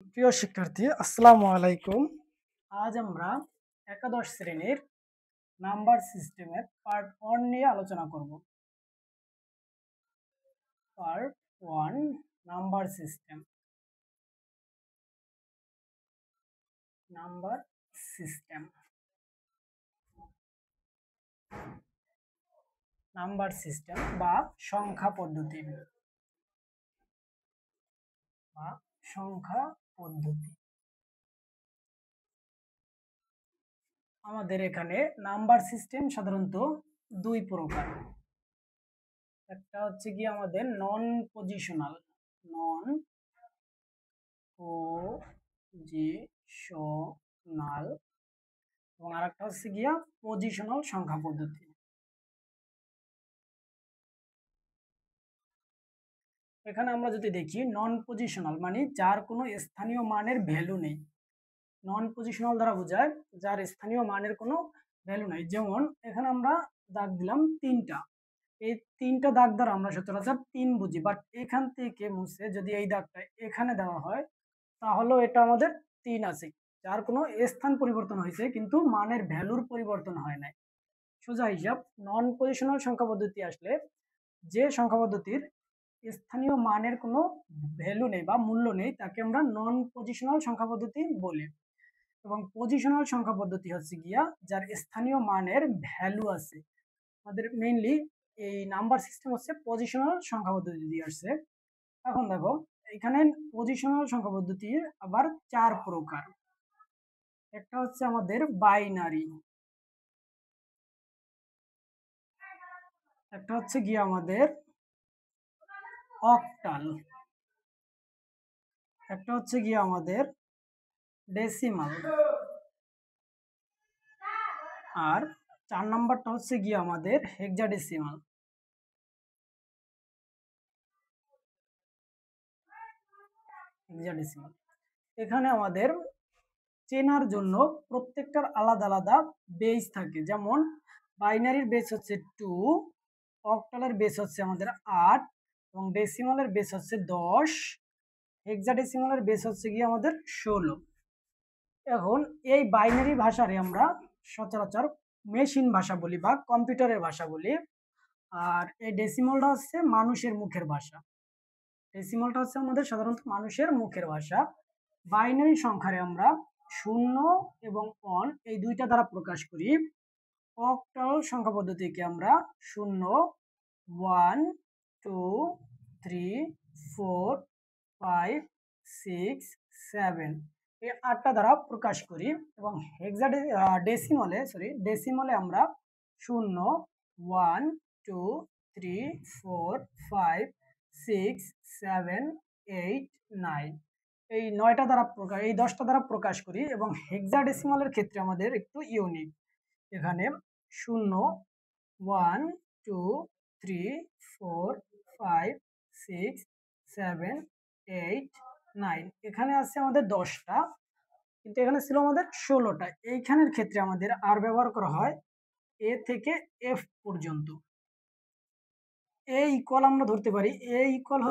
প্রিয় শিক্ষার্থী, আসসালামু আলাইকুম। আজ আমরা একাদশ শ্রেণীর নাম্বার সিস্টেমের পার্ট 1 নিয়ে আলোচনা করব। Part 1 number system. Number system number system বা সংখ্যা পদ্ধতি আমাদের এখানে নাম্বার সিস্টেম সাধারণত দুই প্রকার। একটা হচ্ছে কি আমাদের নন পজিশনাল এবং আরেকটা হচ্ছে গিয়া পজিশনাল সংখ্যা পদ্ধতি। এখানে আমরা যদি দেখি নন পজিশনাল মানে যার কোনো স্থানীয় মানের ভ্যালু নেই। নন পজিশনাল দ্বারা বোঝায় যার স্থানীয় মানের কোনো ভ্যালু নাই। যেমন এখানে আমরা দাগ দিলাম 3টা। এই 3টা দাগ দ্বারা আমরা সচরাচর 3 বুঝি, বাট এখান থেকে মুছে যদি এই দাগটা এখানে দেওয়া হয় তাহলেও এটা আমাদের 3 আছে। যার কোনো স্থান পরিবর্তন হয়েছে কিন্তু মানের ভ্যালুর পরিবর্তন হয় নাই। সোজা হিসাব, নন পজিশনাল সংখ্যা পদ্ধতি আসলে যে সংখ্যা পদ্ধতির স্থানীয় মানের কোনো ভ্যালু নেই বা মূল্য নেই তাকে আমরা নন পজিশনাল সংখ্যা পদ্ধতি বলি। এবং পজিশনাল সংখ্যা পদ্ধতি হচ্ছে গিয়া যার স্থানীয় মানের ভ্যালু আছে। আমাদের মেইনলি এই নাম্বার সিস্টেম হচ্ছে পজিশনাল সংখ্যা পদ্ধতি দিয়ে আসছে। এখন দেখো এখানে পজিশনাল সংখ্যা পদ্ধতির আবার 4 প্রকার। একটা হচ্ছে আমাদের বাইনারি, একটা হচ্ছে গিয়ে আমাদের অক্টাল, একটা হচ্ছে গিয়ে আমাদের ডেসিমাল, আর 4 নাম্বারটা হচ্ছে গিয়ে আমাদের হেক্সাডেসিমাল। এখানে আমাদের চেনার জন্য প্রত্যেকটার আলাদা আলাদা বেস থাকে। যেমন বাইনারির বেস হচ্ছে 2, অক্টালের বেস হচ্ছে আমাদের 8 এবং ডেসিমালের বেস হচ্ছে 10, হেক্সাডেসিমালের বেস হচ্ছে গিয়ে আমাদের 16। এখন এই বাইনারি ভাষারে আমরা সচরাচর মেশিন ভাষা বলি বা কম্পিউটারের ভাষা বলি, আর এই ডেসিমালটা হচ্ছে মানুষের মুখের ভাষা। ডেসিমালটা হচ্ছে আমাদের সাধারণত মানুষের মুখের ভাষা। বাইনারি সংখ্যারে আমরা 0 এবং 1 এই দুইটা দ্বারা প্রকাশ করি। অক্টাল সংখ্যা পদ্ধতিকে আমরা 0, 1, 2, 3, 4, 5, 6, 7 এই 8টা দ্বারা প্রকাশ করি। এবং ডেসিমালে আমরা 0, 1, 2, 3, 4, 5, 6, 7, 8, 9 এই 9টা দ্বারা এই 10টা দ্বারা প্রকাশ করি। এবং হেক্সাডেসিমালের ক্ষেত্রে আমাদের একটু ইউনিক। এখানে 0, 1, 2, 3, 4, 5, 6, 7, 8, 9 এখানে আছে আমাদের 10টা, কিন্তু এখানে ছিল আমাদের 16টা। এইখানের ক্ষেত্রে আমাদের আর ব্যবহার করা হয় এ থেকে এফ পর্যন্ত। এ ইকুয়াল আমরা ধরতে পারি, এ ইকুয়াল